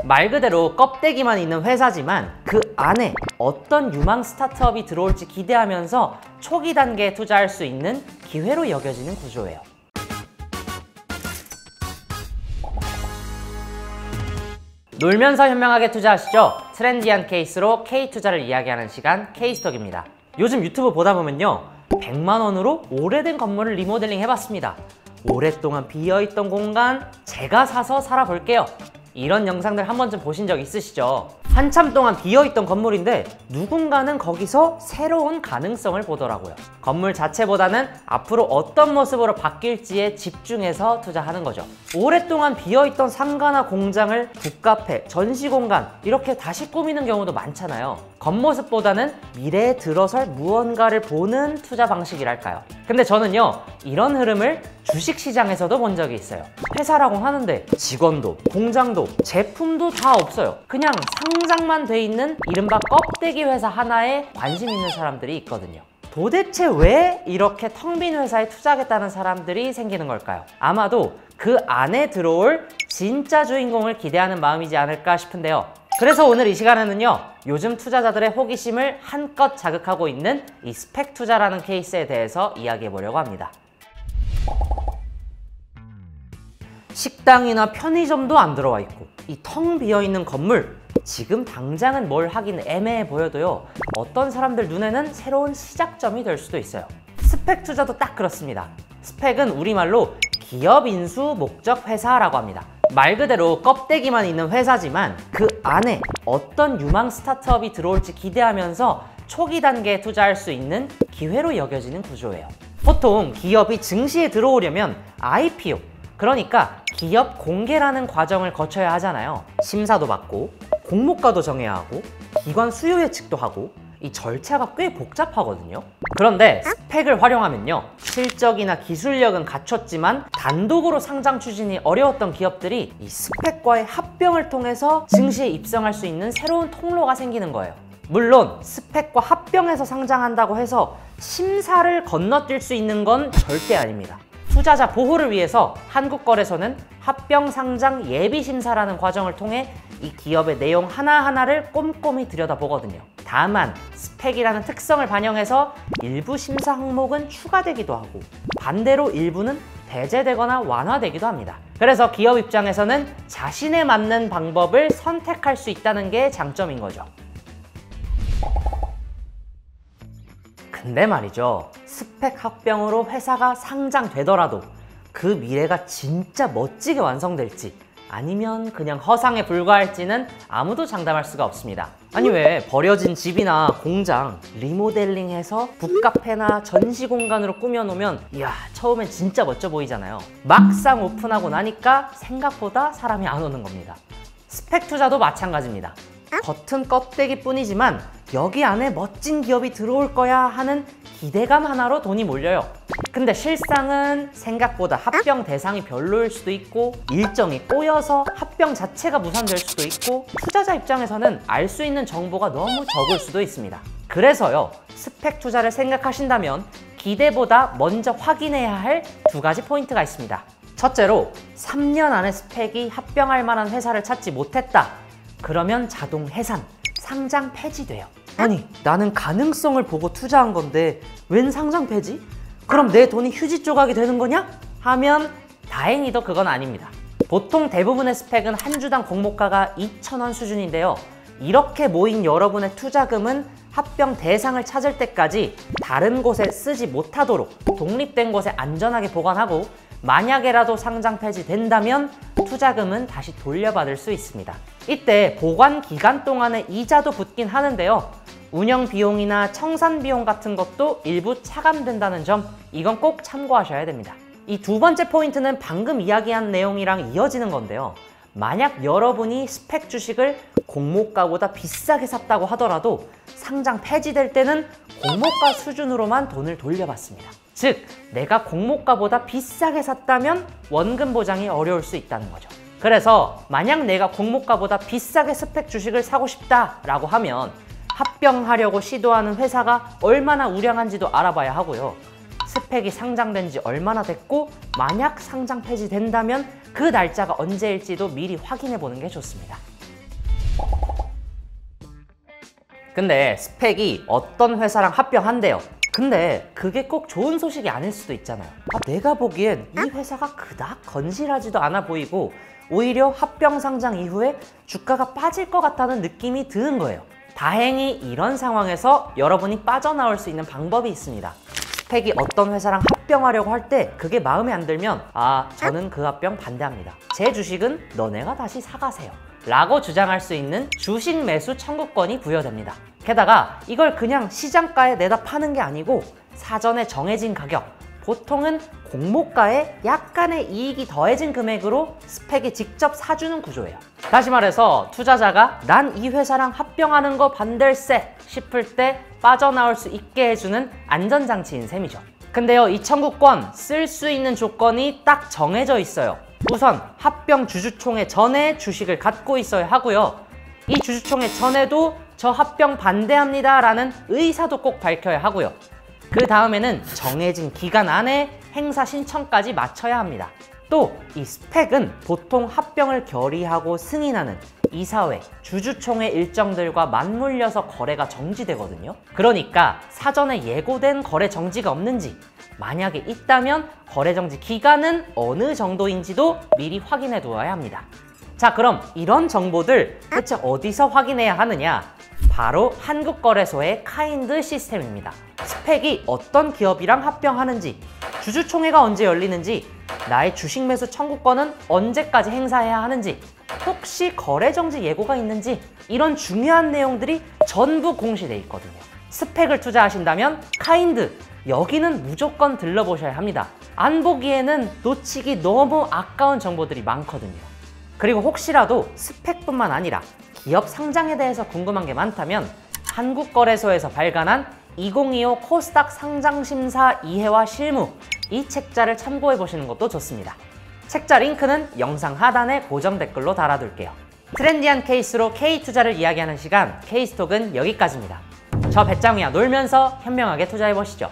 말 그대로 껍데기만 있는 회사지만 그 안에 어떤 유망 스타트업이 들어올지 기대하면서 초기 단계에 투자할 수 있는 기회로 여겨지는 구조예요. 놀면서 현명하게 투자하시죠. 트렌디한 케이스로 K투자를 이야기하는 시간 K스톡입니다. 요즘 유튜브 보다 보면요, 100만 원으로 오래된 건물을 리모델링 해봤습니다. 오랫동안 비어있던 공간 제가 사서 살아볼게요. 이런 영상들 한 번쯤 보신 적 있으시죠? 한참 동안 비어있던 건물인데 누군가는 거기서 새로운 가능성을 보더라고요. 건물 자체보다는 앞으로 어떤 모습으로 바뀔지에 집중해서 투자하는 거죠. 오랫동안 비어있던 상가나 공장을 북카페, 전시공간 이렇게 다시 꾸미는 경우도 많잖아요. 겉모습보다는 미래에 들어설 무언가를 보는 투자 방식이랄까요. 근데 저는요, 이런 흐름을 주식시장에서도 본 적이 있어요. 회사라고 하는데 직원도, 공장도, 제품도 다 없어요. 그냥 상장만 돼 있는 이른바 껍데기 회사 하나에 관심 있는 사람들이 있거든요. 도대체 왜 이렇게 텅 빈 회사에 투자하겠다는 사람들이 생기는 걸까요? 아마도 그 안에 들어올 진짜 주인공을 기대하는 마음이지 않을까 싶은데요. 그래서 오늘 이 시간에는요, 요즘 투자자들의 호기심을 한껏 자극하고 있는 이 스펙 투자라는 케이스에 대해서 이야기해 보려고 합니다. 식당이나 편의점도 안 들어와 있고 이 텅 비어있는 건물, 지금 당장은 뭘 하긴 애매해 보여도요, 어떤 사람들 눈에는 새로운 시작점이 될 수도 있어요. 스펙 투자도 딱 그렇습니다. 스펙은 우리말로 기업 인수 목적 회사라고 합니다. 말 그대로 껍데기만 있는 회사지만 그 안에 어떤 유망 스타트업이 들어올지 기대하면서 초기 단계에 투자할 수 있는 기회로 여겨지는 구조예요. 보통 기업이 증시에 들어오려면 IPO, 그러니까 기업 공개라는 과정을 거쳐야 하잖아요. 심사도 받고 공모가도 정해야 하고 기관 수요 예측도 하고 이 절차가 꽤 복잡하거든요. 그런데 스펙을 활용하면요, 실적이나 기술력은 갖췄지만 단독으로 상장 추진이 어려웠던 기업들이 이 스펙과의 합병을 통해서 증시에 입성할 수 있는 새로운 통로가 생기는 거예요. 물론 스펙과 합병해서 상장한다고 해서 심사를 건너뛸 수 있는 건 절대 아닙니다. 투자자 보호를 위해서 한국거래소는 합병 상장 예비심사라는 과정을 통해 이 기업의 내용 하나하나를 꼼꼼히 들여다보거든요. 다만 스펙이라는 특성을 반영해서 일부 심사 항목은 추가되기도 하고 반대로 일부는 배제되거나 완화되기도 합니다. 그래서 기업 입장에서는 자신에 맞는 방법을 선택할 수 있다는 게 장점인 거죠. 근데 말이죠, 스펙 합병으로 회사가 상장되더라도 그 미래가 진짜 멋지게 완성될지 아니면 그냥 허상에 불과할지는 아무도 장담할 수가 없습니다. 아니, 왜 버려진 집이나 공장 리모델링해서 북카페나 전시공간으로 꾸며놓으면 이야, 처음엔 진짜 멋져 보이잖아요. 막상 오픈하고 나니까 생각보다 사람이 안 오는 겁니다. 스펙 투자도 마찬가지입니다. 겉은 껍데기 뿐이지만 여기 안에 멋진 기업이 들어올 거야 하는 기대감 하나로 돈이 몰려요. 근데 실상은 생각보다 합병 대상이 별로일 수도 있고 일정이 꼬여서 합병 자체가 무산될 수도 있고 투자자 입장에서는 알 수 있는 정보가 너무 적을 수도 있습니다. 그래서요, 스펙 투자를 생각하신다면 기대보다 먼저 확인해야 할 두 가지 포인트가 있습니다. 첫째로 3년 안에 스펙이 합병할 만한 회사를 찾지 못했다. 그러면 자동 해산, 상장 폐지돼요. 아니, 나는 가능성을 보고 투자한 건데 웬 상장 폐지? 그럼 내 돈이 휴지 조각이 되는 거냐? 하면 다행히도 그건 아닙니다. 보통 대부분의 스펙은 한 주당 공모가가 2,000원 수준인데요. 이렇게 모인 여러분의 투자금은 합병 대상을 찾을 때까지 다른 곳에 쓰지 못하도록 독립된 곳에 안전하게 보관하고 만약에라도 상장 폐지된다면 투자금은 다시 돌려받을 수 있습니다. 이때 보관 기간 동안에 이자도 붙긴 하는데요. 운영 비용이나 청산 비용 같은 것도 일부 차감된다는 점, 이건 꼭 참고하셔야 됩니다. 이 두 번째 포인트는 방금 이야기한 내용이랑 이어지는 건데요. 만약 여러분이 스펙 주식을 공모가보다 비싸게 샀다고 하더라도 상장 폐지될 때는 공모가 수준으로만 돈을 돌려받습니다. 즉, 내가 공모가보다 비싸게 샀다면 원금 보장이 어려울 수 있다는 거죠. 그래서 만약 내가 공모가보다 비싸게 스펙 주식을 사고 싶다라고 하면 합병하려고 시도하는 회사가 얼마나 우량한지도 알아봐야 하고요. 스펙이 상장된 지 얼마나 됐고 만약 상장 폐지된다면 그 날짜가 언제일지도 미리 확인해 보는 게 좋습니다. 근데 스펙이 어떤 회사랑 합병한대요. 근데 그게 꼭 좋은 소식이 아닐 수도 있잖아요. 내가 보기엔 이 회사가 그닥 건실하지도 않아 보이고 오히려 합병 상장 이후에 주가가 빠질 것 같다는 느낌이 드는 거예요. 다행히 이런 상황에서 여러분이 빠져나올 수 있는 방법이 있습니다. 스펙이 어떤 회사랑 합병하려고 할 때 그게 마음에 안 들면 저는 그 합병 반대합니다. 제 주식은 너네가 다시 사가세요 라고 주장할 수 있는 주식 매수 청구권이 부여됩니다. 게다가 이걸 그냥 시장가에 내다 파는 게 아니고 사전에 정해진 가격, 보통은 공모가에 약간의 이익이 더해진 금액으로 스펙이 직접 사주는 구조예요. 다시 말해서 투자자가 난 이 회사랑 합병하는 거 반댈세 싶을 때 빠져나올 수 있게 해주는 안전장치인 셈이죠. 근데요, 이 청구권 쓸 수 있는 조건이 딱 정해져 있어요. 우선 합병 주주총회 전에 주식을 갖고 있어야 하고요. 이 주주총회 전에도 저 합병 반대합니다 라는 의사도 꼭 밝혀야 하고요. 그 다음에는 정해진 기간 안에 행사 신청까지 마쳐야 합니다. 또 이 스펙은 보통 합병을 결의하고 승인하는 이사회, 주주총회 일정들과 맞물려서 거래가 정지되거든요. 그러니까 사전에 예고된 거래 정지가 없는지, 만약에 있다면 거래 정지 기간은 어느 정도인지도 미리 확인해 두어야 합니다. 자, 그럼 이런 정보들 대체 어디서 확인해야 하느냐? 바로 한국거래소의 카인드 시스템입니다. 스펙이 어떤 기업이랑 합병하는지, 주주총회가 언제 열리는지, 나의 주식 매수 청구권은 언제까지 행사해야 하는지, 혹시 거래정지 예고가 있는지, 이런 중요한 내용들이 전부 공시돼 있거든요. 스펙을 투자하신다면 카인드, 여기는 무조건 들러보셔야 합니다. 안 보기에는 놓치기 너무 아까운 정보들이 많거든요. 그리고 혹시라도 스펙뿐만 아니라 기업 상장에 대해서 궁금한 게 많다면 한국거래소에서 발간한 2025 코스닥 상장심사 이해와 실무, 이 책자를 참고해 보시는 것도 좋습니다. 책자 링크는 영상 하단에 고정 댓글로 달아둘게요. 트렌디한 케이스로 K투자를 이야기하는 시간, K스톡은 여기까지입니다. 저 배짱이야, 놀면서 현명하게 투자해 보시죠.